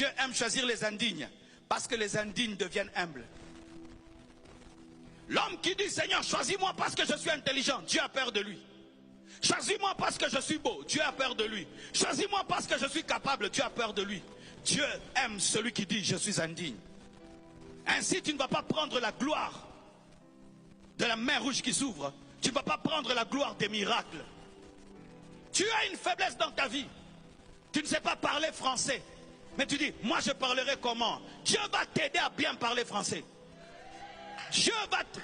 Dieu aime choisir les indignes parce que les indignes deviennent humbles. L'homme qui dit Seigneur, choisis-moi parce que je suis intelligent, Dieu a peur de lui. Choisis-moi parce que je suis beau, Dieu a peur de lui. Choisis-moi parce que je suis capable, Dieu a peur de lui. Dieu aime celui qui dit je suis indigne. Ainsi tu ne vas pas prendre la gloire de la mer rouge qui s'ouvre. Tu ne vas pas prendre la gloire des miracles. Tu as une faiblesse dans ta vie. Tu ne sais pas parler français. Mais tu dis, moi je parlerai comment? Dieu va t'aider à bien parler français.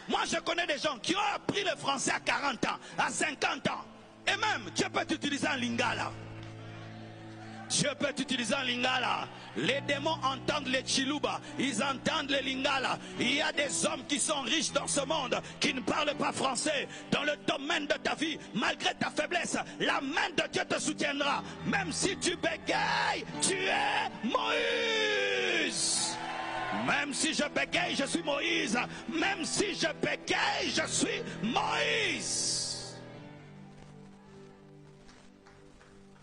Moi je connais des gens qui ont appris le français à 40 ans, à 50 ans. Et même, Dieu peut t'utiliser en lingala. Dieu peut t'utiliser en lingala. Les démons entendent les chiluba, ils entendent les lingala. Il y a des hommes qui sont riches dans ce monde, qui ne parlent pas français. Dans le domaine de ta vie, malgré ta faiblesse, la main de Dieu te soutiendra. Même si tu bégayes, tu es Moïse. Même si je bégaye, je suis Moïse. Même si je bégaye, je suis Moïse.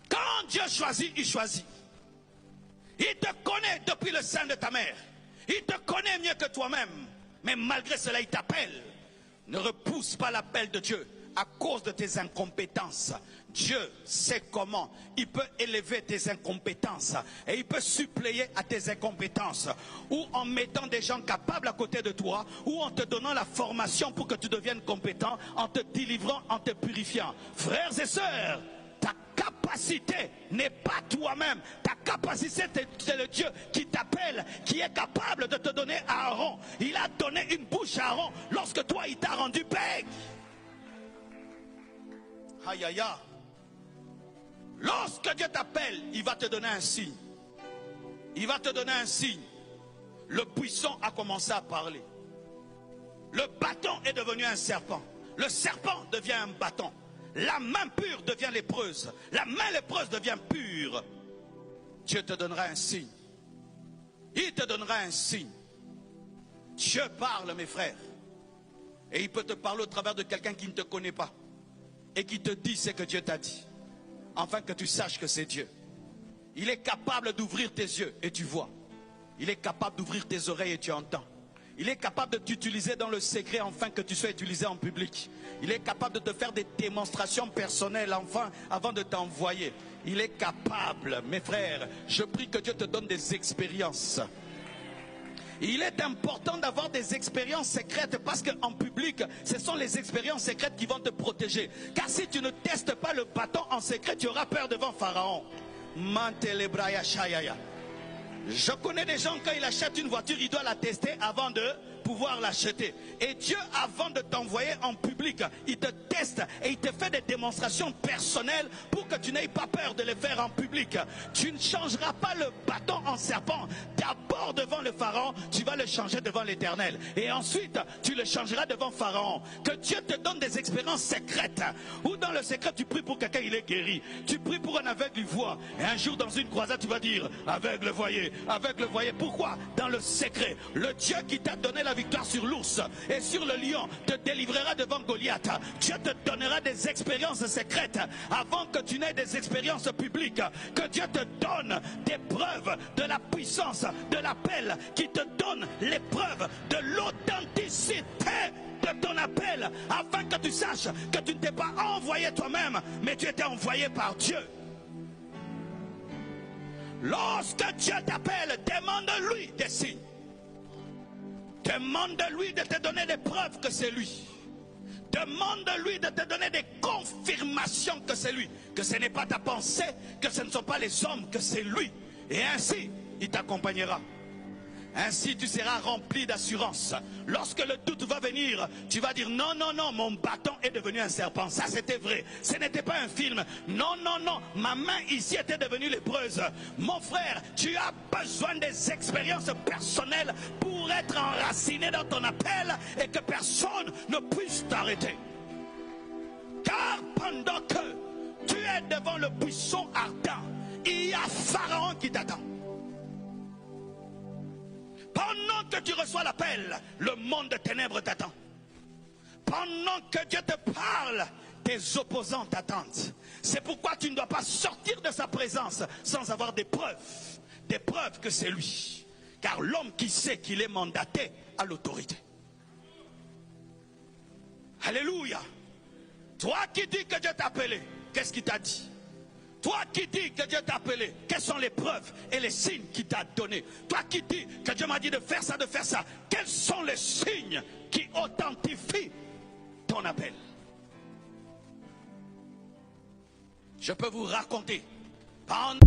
Quand Dieu choisit, il choisit. Il te connaît depuis le sein de ta mère. Il te connaît mieux que toi-même. Mais malgré cela, il t'appelle. Ne repousse pas l'appel de Dieu à cause de tes incompétences. Dieu sait comment il peut élever tes incompétences et il peut suppléer à tes incompétences, ou en mettant des gens capables à côté de toi, ou en te donnant la formation pour que tu deviennes compétent, en te délivrant, en te purifiant. Frères et sœurs, ta capacité n'est pas toi-même. Ta capacité, c'est le Dieu qui t'appelle, qui est capable de te donner à Aaron. Il a donné une bouche à Aaron lorsque toi, il t'a rendu bègue. Aïe aïe aïe. Lorsque Dieu t'appelle, il va te donner un signe. Il va te donner un signe. Le buisson a commencé à parler. Le bâton est devenu un serpent. Le serpent devient un bâton. La main pure devient lépreuse. La main lépreuse devient pure. Dieu te donnera un signe. Il te donnera un signe. Dieu parle, mes frères. Et il peut te parler au travers de quelqu'un qui ne te connaît pas. Et qui te dit ce que Dieu t'a dit. Afin que tu saches que c'est Dieu. Il est capable d'ouvrir tes yeux et tu vois. Il est capable d'ouvrir tes oreilles et tu entends. Il est capable de t'utiliser dans le secret afin que tu sois utilisé en public. Il est capable de te faire des démonstrations personnelles enfin avant de t'envoyer. Il est capable, mes frères. Je prie que Dieu te donne des expériences. Il est important d'avoir des expériences secrètes parce qu'en public, ce sont les expériences secrètes qui vont te protéger. Car si tu ne testes pas le bâton en secret, tu auras peur devant Pharaon. Je connais des gens, quand ils achètent une voiture, ils doivent la tester avant de pouvoir l'acheter. Et Dieu, avant de t'envoyer en public, il te teste et il te fait des démonstrations personnelles pour que tu n'aies pas peur de les faire en public. Tu ne changeras pas le bâton en serpent. D'abord devant le Pharaon, tu vas le changer devant l'Éternel. Et ensuite, tu le changeras devant Pharaon. Que Dieu te donne des expériences secrètes. Ou dans le secret, tu pries pour quelqu'un, il est guéri. Tu pries pour un aveugle, il voit. Et un jour, dans une croisade, tu vas dire, aveugle, voyez. Aveugle, voyez. Pourquoi? Dans le secret. Le Dieu qui t'a donné la victoire sur l'ours et sur le lion te délivrera devant Goliath. Dieu te donnera des expériences secrètes avant que tu n'aies des expériences publiques. Que Dieu te donne des preuves de la puissance de l'appel, qui te donne les preuves de l'authenticité de ton appel, afin que tu saches que tu ne t'es pas envoyé toi-même, mais tu étais envoyé par Dieu. Lorsque Dieu t'appelle, demande-lui des signes. Demande-lui de te donner des preuves que c'est lui. Demande-lui de te donner des confirmations que c'est lui. Que ce n'est pas ta pensée, que ce ne sont pas les hommes, que c'est lui. Et ainsi, il t'accompagnera. Ainsi, tu seras rempli d'assurance. Lorsque le doute va venir, tu vas dire non, non, non, mon bâton est devenu un serpent. Ça, c'était vrai. Ce n'était pas un film. Non, non, non, ma main ici était devenue lépreuse. Mon frère, tu as besoin des expériences personnelles pour être enraciné dans ton appel et que personne ne puisse t'arrêter. Car pendant que tu es devant le buisson ardent, il y a Pharaon qui t'attend. Pendant que tu reçois l'appel, le monde de ténèbres t'attend. Pendant que Dieu te parle, tes opposants t'attendent. C'est pourquoi tu ne dois pas sortir de sa présence sans avoir des preuves. des preuves que c'est lui. Car l'homme qui sait qu'il est mandaté a l'autorité. Alléluia. Toi qui dis que Dieu t'a appelé, qu'est-ce qu'il t'a dit? Toi qui dis que Dieu t'a appelé, quelles sont les preuves et les signes qu'il t'a donné? Toi qui dis que Dieu m'a dit de faire ça, quels sont les signes qui authentifient ton appel? Je peux vous raconter. Pendant